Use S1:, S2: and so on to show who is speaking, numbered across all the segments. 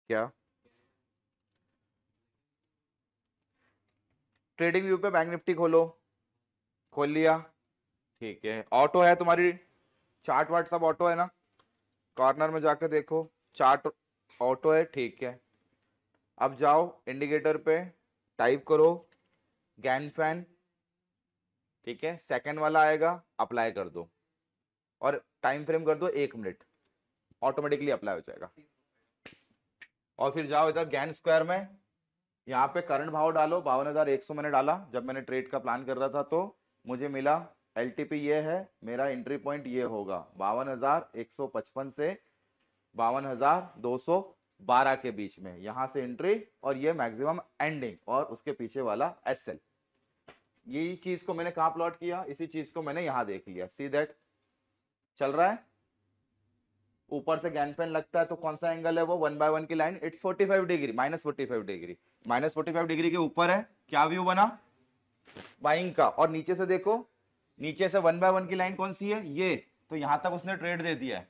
S1: क्या? Trading view पे bank Nifty खोलो, खोल लिया, ठीक है। ऑटो है तुम्हारी, चार्ट वार्ट सब ऑटो है ना, कॉर्नर में जाकर देखो चार्ट ऑटो है, ठीक है। अब जाओ इंडिकेटर पे, टाइप करो गैन फैन, ठीक है, सेकंड वाला आएगा, अप्लाई कर दो और टाइम फ्रेम कर दो 1 मिनट, ऑटोमेटिकली अप्लाई हो जाएगा। और फिर जाओ इधर गैन स्क्वायर में, यहाँ पे करंट भाव डालो 52,100 मैंने डाला जब मैंने ट्रेड का प्लान कर रहा था, तो मुझे मिला एलटीपी ये है, मेरा एंट्री पॉइंट ये होगा 52,155 से 52,212 के बीच में, यहां से एंट्री और ये मैक्सिमम एंडिंग और उसके पीछे वाला एसएल। यही चीज को मैंने कहां प्लॉट किया, इसी चीज को मैंने यहां देख लिया, सी दैट चल रहा है। ऊपर से गैन पेन लगता है तो कौन सा एंगल है वो, 1/1 की line, it's 45 degree, -45 degree, -45 degree के ऊपर है, क्या व्यू बना बाइंग का। और नीचे से देखो, नीचे से 1/1 की लाइन कौन सी है ये, तो यहां तक उसने ट्रेड दे दिया है,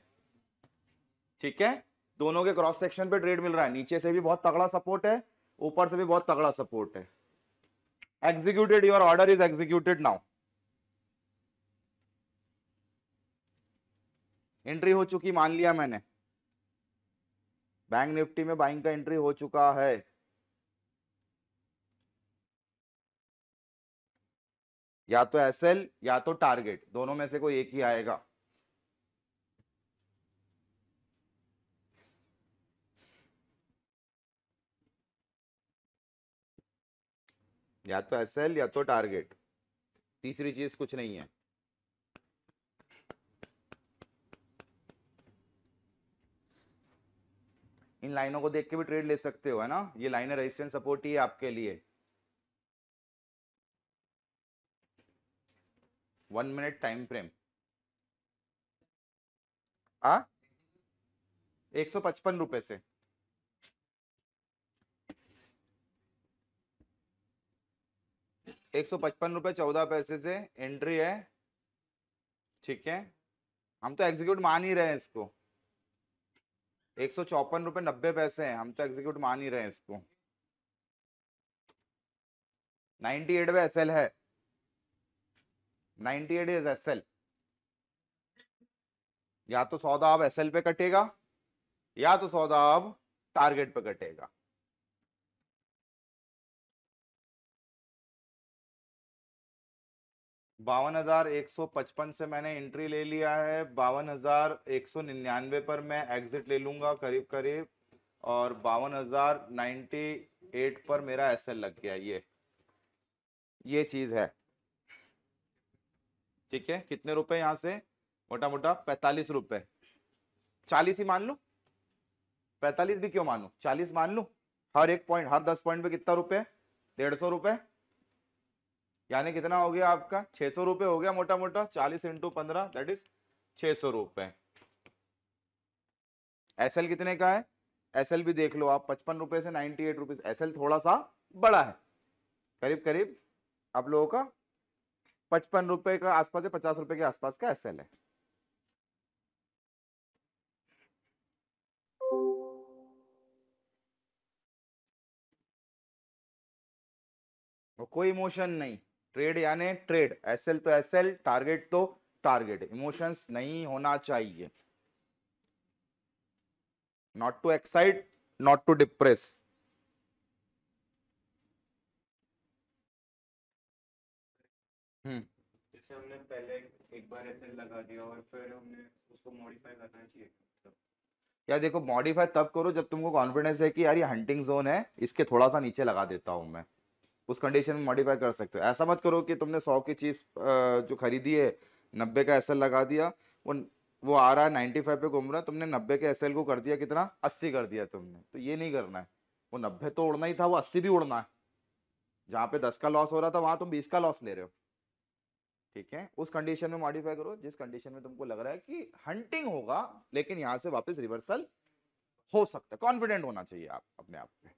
S1: ठीक है। दोनों के क्रॉस सेक्शन पे ट्रेड मिल रहा है, नीचे से भी बहुत तगड़ा सपोर्ट है, ऊपर से भी बहुत तगड़ा सपोर्ट है। Executed, your order is executed now, entry हो चुकी मान लिया मैंने, बैंक निफ्टी में बाइंग का एंट्री हो चुका है। या तो एसएल या तो टारगेट, दोनों में से कोई एक ही आएगा। या तो एसएल या तो टारगेट, तीसरी चीज कुछ नहीं है। इन लाइनों को देख के भी ट्रेड ले सकते हो, है ना, ये लाइनें रेजिस्टेंस सपोर्ट ही है आपके लिए। 1 मिनट टाइम फ्रेम, आ 155 रुपए से, ₹155 14 से एंट्री है, ठीक है। हम तो एग्जीक्यूट मान ही रहे हैं इसको, ₹154.90 है, हम तो एग्जीक्यूट मान ही रहे हैं इसको। 98 पे एसएल है, 98 इज एसएल। या तो सौदा अब एसएल पे कटेगा या तो सौदा अब टारगेट पे कटेगा। ₹52,155 से मैंने एंट्री ले लिया है, 52,199 पर मैं एग्जिट ले लूंगा करीब करीब, और 52,098 पर मेरा एसएल लग गया, ये चीज है, ठीक है। कितने रुपए यहां से, मोटा मोटा 45 रुपए, 40 ही मान लू, 45 भी क्यों मानू, 40 मान लू। हर एक पॉइंट, हर 10 पॉइंट पे कितना रुपए, 150 रुपए, यानी कितना हो गया आपका, 600 रुपए हो गया मोटा मोटा, 40 × 15 दैट इज 600 रुपए। एसएल कितने का है, एसएल भी देख लो आप, 55 रुपए से 98 रुपीज, एसएल थोड़ा सा बड़ा है, करीब करीब आप लोगों का 55 रुपए का आसपास है, 50 रुपए के आसपास का एसएल है। और कोई इमोशन नहीं, ट्रेड यानी ट्रेड, एसएल तो एसएल, टारगेट तो टारगेट, इमोशंस नहीं होना चाहिए, not to excite, not to depress.
S2: जैसे हमने पहले एक बार एसएल लगा दिया और फिर हमने उसको मॉडिफाई करना चाहिए, मतलब
S1: यार देखो, मॉडिफाई तब करो जब तुमको कॉन्फिडेंस है कि यार ये हंटिंग जोन है, इसके थोड़ा सा नीचे लगा देता हूं मैं, उस कंडीशन में मॉडिफाई कर सकते हो। ऐसा मत करो कि तुमने 100 की चीज जो खरीदी है 90 का एसएल लगा दिया, वो आ रहा है 95 पे घूम रहा है, तुमने 90 के एसएल को कर दिया कितना, 80 कर दिया तुमने, तो ये नहीं करना है। वो 90 तो उड़ना ही था, वो 80 भी उड़ना है, जहां पे 10 का लॉस हो रहा था वहां तुम 20 का लॉस ले रहे हो, ठीक है। उस कंडीशन में मॉडिफाई करो जिस कंडीशन में तुमको लग रहा है कि हंटिंग होगा लेकिन यहां से वापस रिवर्सल हो सकता है, कॉन्फिडेंट होना चाहिए आप अपने आप पे।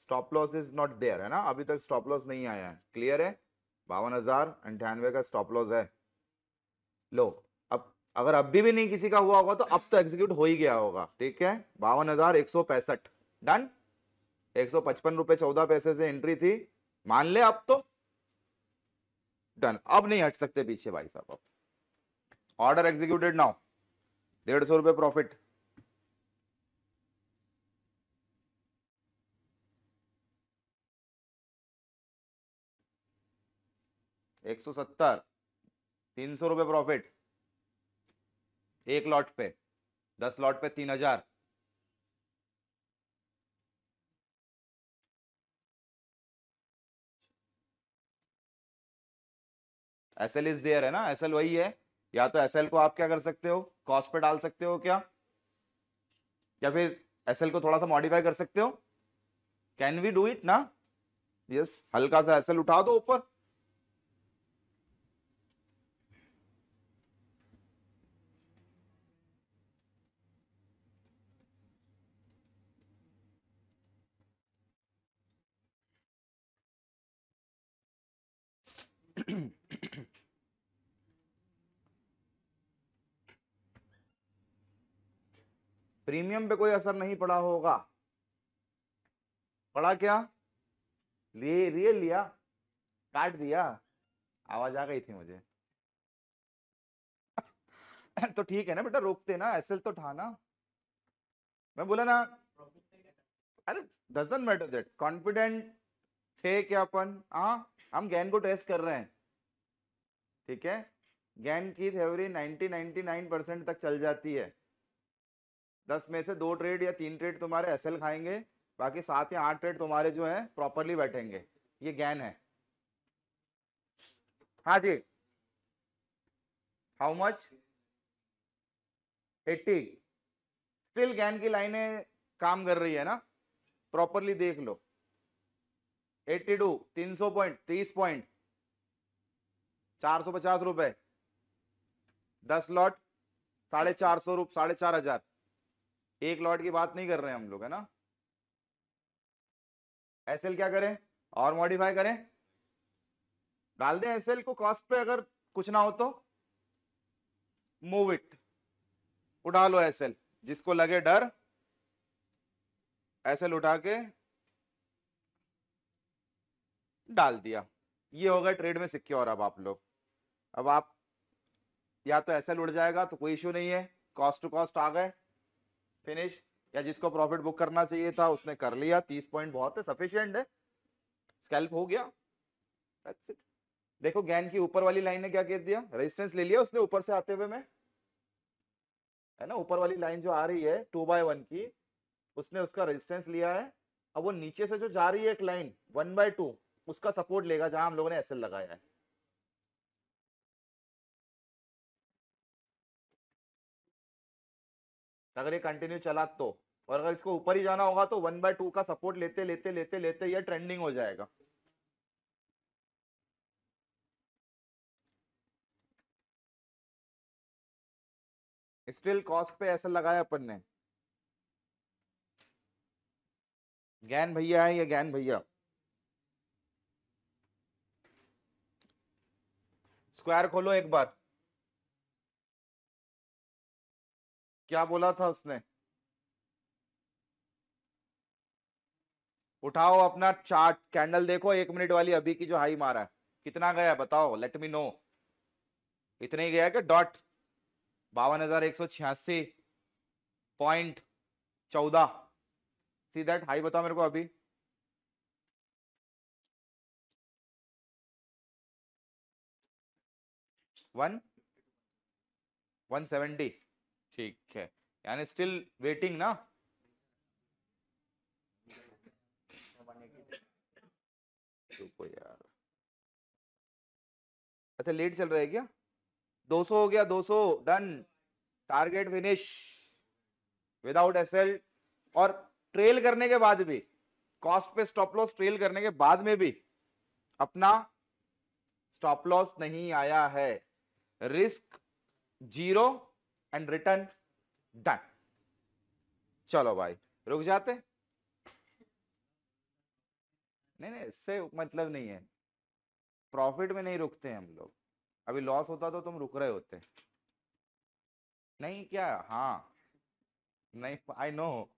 S1: Stop loss is not there है ना, अभी तक स्टॉप लॉस नहीं आया है, क्लियर है। 52,098 का स्टॉप लॉस है। लो अब अगर अभी भी नहीं किसी का हुआ होगा तो अब तो एग्जीक्यूट हो ही गया होगा, ठीक है। 52,165 डन। 155 रुपए 14 पैसे से एंट्री थी, मान ले अब तो डन, अब नहीं हट सकते पीछे भाई साहब। अब ऑर्डर एग्जीक्यूटेड नाउ, 150 रुपए प्रॉफिट। एक 170, 300 रुपए प्रॉफिट एक लॉट पे, 10 लॉट पे 3,000। एसएल इज देयर है ना, एसएल वही है। या तो एसएल को आप क्या कर सकते हो, कॉस्ट पे डाल सकते हो क्या, या फिर एसएल को थोड़ा सा मॉडिफाई कर सकते हो। कैन वी डू इट ना, यस, हल्का सा एसएल उठा दो ऊपर। प्रीमियम पे कोई असर नहीं पड़ा होगा, पड़ा क्या, रियल लिया, काट दिया, आवाज आ गई थी मुझे। तो ठीक है ना बेटा, रोकते ना, एसएल तो था ना, मैं बोला ना। अरे डजंट मैटर दैट, कॉन्फिडेंट थे क्या अपन, हाँ हम गैन को टेस्ट कर रहे हैं, ठीक है। गैन की थ्योरी 99% तक चल जाती है। 10 में से 2 ट्रेड या 3 ट्रेड तुम्हारे एसएल खाएंगे, बाकी 7 या 8 ट्रेड तुम्हारे जो है प्रॉपरली बैठेंगे, ये गैन है। हाँ जी, हाउ मच, 80। स्टिल गैन की लाइनें काम कर रही है ना, प्रॉपरली देख लो। 82, 300 पॉइंट, 30 पॉइंट, 450 रुपए, 10 लॉट, 450 रुपए, 4,500। एक लॉट की बात नहीं कर रहे हैं हम लोग, है ना। एसएल क्या करें और मॉडिफाई करें, डाल दें एसएल को कॉस्ट पे, अगर कुछ ना हो तो मूव इट, उठा लो एसएल, जिसको लगे डर एसएल उठा के डाल दिया। ये होगा ट्रेड में सिक्योर। अब आप लोग, अब आप या तो एसएल उड़ जाएगा तो कोई इश्यू नहीं है, कॉस्ट टू कॉस्ट आ गए, फिनिश। या जिसको प्रॉफिट बुक करना चाहिए था उसने कर लिया, 30 पॉइंट बहुत है, सफिशिएंट है, स्कैल्प हो गया। That's it. देखो गैन की ऊपर वाली लाइन ने क्या कह दिया, रेजिस्टेंस ले लिया उसने ऊपर से आते हुए में, है ना। ऊपर वाली लाइन जो आ रही है 2/1 की, उसने उसका रेजिस्टेंस लिया है। अब वो नीचे से जो जा रही है एक लाइन 1/2, उसका सपोर्ट लेगा जहां हम लोगों ने एसएल लगाया है। अगर ये कंटिन्यू चला तो, और अगर इसको ऊपर ही जाना होगा तो 1/2 का सपोर्ट लेते लेते लेते लेते ये ट्रेंडिंग हो जाएगा। स्टिल कॉस्ट पे ऐसा लगाया अपन ने। ज्ञान भैया है या ज्ञान भैया, स्क्वायर खोलो एक बार, क्या बोला था उसने, उठाओ अपना चार्ट, कैंडल देखो 1 मिनट वाली अभी की जो हाई मारा है, कितना गया बताओ, लेट मी नो। इतने ही गया क्या, डॉट 52,186.14, सी दैट हाई, बताओ मेरे को अभी। वन 170, ठीक है, यानी स्टिल वेटिंग ना। रुको यार, अच्छा लेट चल रहा है क्या, 200 हो गया, 200 done, target finish without SL. और ट्रेल करने के बाद भी, कॉस्ट पे स्टॉप लॉस ट्रेल करने के बाद में भी अपना स्टॉप लॉस नहीं आया है, रिस्क 0 एंड रिटर्न डन। चलो भाई रुक जाते, नहीं नहीं, इससे मतलब नहीं है, प्रॉफिट में नहीं रुकते हैं हम लोग। अभी लॉस होता तो तुम रुक रहे होते। नहीं क्या, हाँ, नहीं आई नो।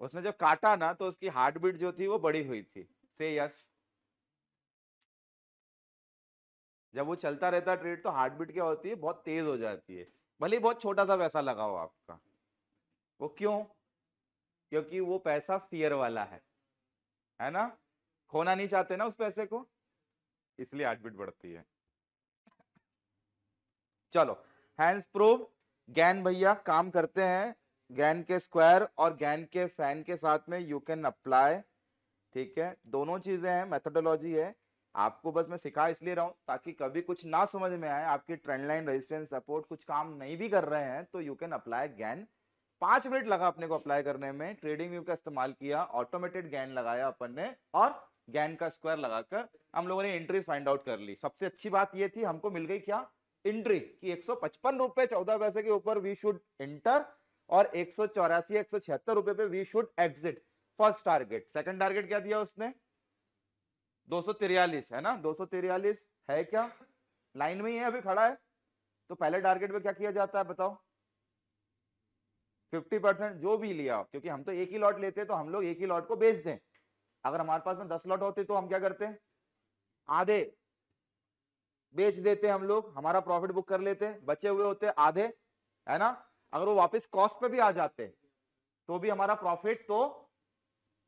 S1: उसने जब काटा ना तो उसकी हार्ट बीट जो थी वो बड़ी हुई थी। से यस। जब वो चलता रहता है ट्रेड तो हार्ट बीट क्या होती है, बहुत तेज हो जाती है, भले ही बहुत छोटा सा पैसा लगा हो आपका। वो क्यों? क्योंकि वो पैसा फियर वाला है ना, खोना नहीं चाहते ना उस पैसे को, इसलिए हार्ट बीट बढ़ती है। चलो, हैंस प्रूव, गैन भैया काम करते हैं, गैन के स्क्वायर और गैन के फैन के साथ में यू कैन अप्लाई। ठीक है, दोनों चीजें हैं, मेथोडोलॉजी है। आपको बस मैं सिखा इसलिए रहा हूं ताकि कभी कुछ ना समझ में आए, आपकी ट्रेंड लाइन, रेजिस्टेंस, सपोर्ट कुछ काम नहीं भी कर रहे हैं तो you can apply gain. 5 minute लगा अपने को अप्लाई करने में, ट्रेडिंग व्यू का इस्तेमाल किया, ऑटोमेटेड गैन लगाया अपन ने, और गैन का स्क्वायर लगाकर हम लोगों ने एंट्रीज फाइंड आउट कर ली। सबसे अच्छी बात ये थी, हमको मिल गई क्या, एंट्री, कि 155 रुपए 14 पैसे के ऊपर वी शुड एंटर, और 184 176 रुपए पे we should exit. First target. Second target क्या दिया उसने, 243 है ना, 243 है क्या, लाइन में ही है, अभी खड़ा है। तो पहले टारगेट पे क्या किया जाता है बताओ, 50% जो भी लिया, क्योंकि हम तो एक ही लॉट लेते हैं तो हम लोग एक ही लॉट को बेच दें। अगर हमारे पास में 10 लॉट होते तो हम क्या करते हैं, आधे बेच देते हम लोग, हमारा प्रॉफिट बुक कर लेते, बचे हुए होते आधे, है ना। अगर वो वापस कॉस्ट पे भी आ जाते तो भी हमारा प्रॉफिट तो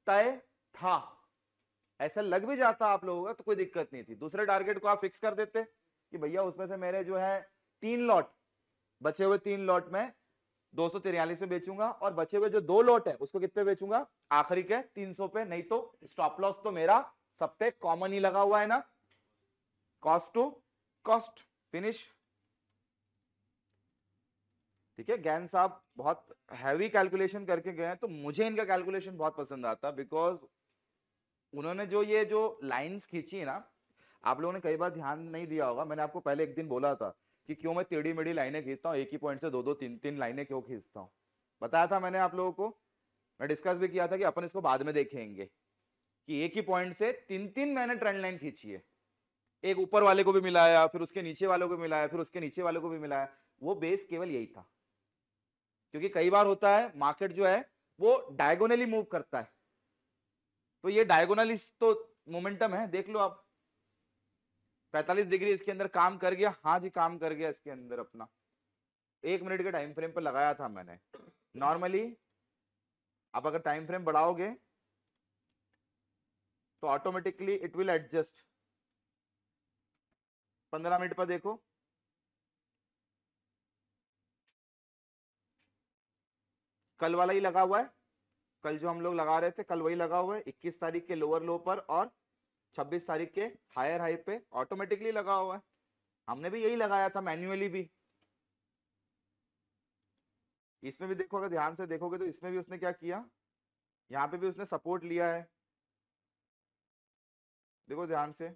S1: तय था, ऐसा लग भी जाता आप लोगों का तो कोई दिक्कत नहीं थी। दूसरे टारगेट को आप फिक्स कर देते कि भैया उसमें से मेरे जो है 3 लॉट, बचे हुए 3 लॉट में 243 में बेचूंगा, और बचे हुए जो 2 लॉट है उसको कितने बेचूंगा, आखिरी के 300 पे। नहीं तो स्टॉप लॉस तो मेरा सब पे कॉमन ही लगा हुआ है ना, कॉस्ट टू कॉस्ट, फिनिश। ठीक है, गैन साहब बहुत हैवी कैलकुलेशन करके गए हैं, तो मुझे इनका कैलकुलेशन बहुत पसंद आता, बिकॉज उन्होंने जो ये जो लाइंस खींची ना, आप लोगों ने कई बार ध्यान नहीं दिया होगा, मैंने आपको पहले एक दिन बोला था कि क्यों मैं टेढ़ी मेढ़ी लाइनें खींचता हूँ, एक ही पॉइंट से 2 2 3 3 लाइनें क्यों खींचता हूँ, बताया था मैंने आप लोगों को। मैं डिस्कस भी किया था कि अपन इसको बाद में देखेंगे, कि एक ही पॉइंट से 3 3 मैंने ट्रेंड लाइन खींची है, एक ऊपर वाले को भी मिलाया, फिर उसके नीचे वालों को मिलाया, फिर उसके नीचे वालों को भी मिलाया। वो बेस केवल यही था, क्योंकि कई बार होता है मार्केट जो है वो डायगोनली मूव करता है, तो ये डायगोनली तो मोमेंटम है, देख लो आप, 45 डिग्री इसके अंदर काम कर गया, हाँ जी काम कर गया इसके अंदर अपना, 1 मिनट के टाइम फ्रेम पर लगाया था मैंने। नॉर्मली आप अगर टाइम फ्रेम बढ़ाओगे तो automatically it will adjust. 15 minute पर देखो, कल वाला ही लगा हुआ है, कल जो हम लोग लगा रहे थे कल वही लगा हुआ है, 21 तारीख के लोअर लो पर और 26 तारीख के हायर हाई पे ऑटोमेटिकली लगा हुआ है। हमने भी यही लगाया था मैन्युअली भी। इसमें भी देखो, अगर ध्यान से देखोगे तो इसमें भी उसने क्या किया, यहाँ पे भी उसने सपोर्ट लिया है, देखो ध्यान से,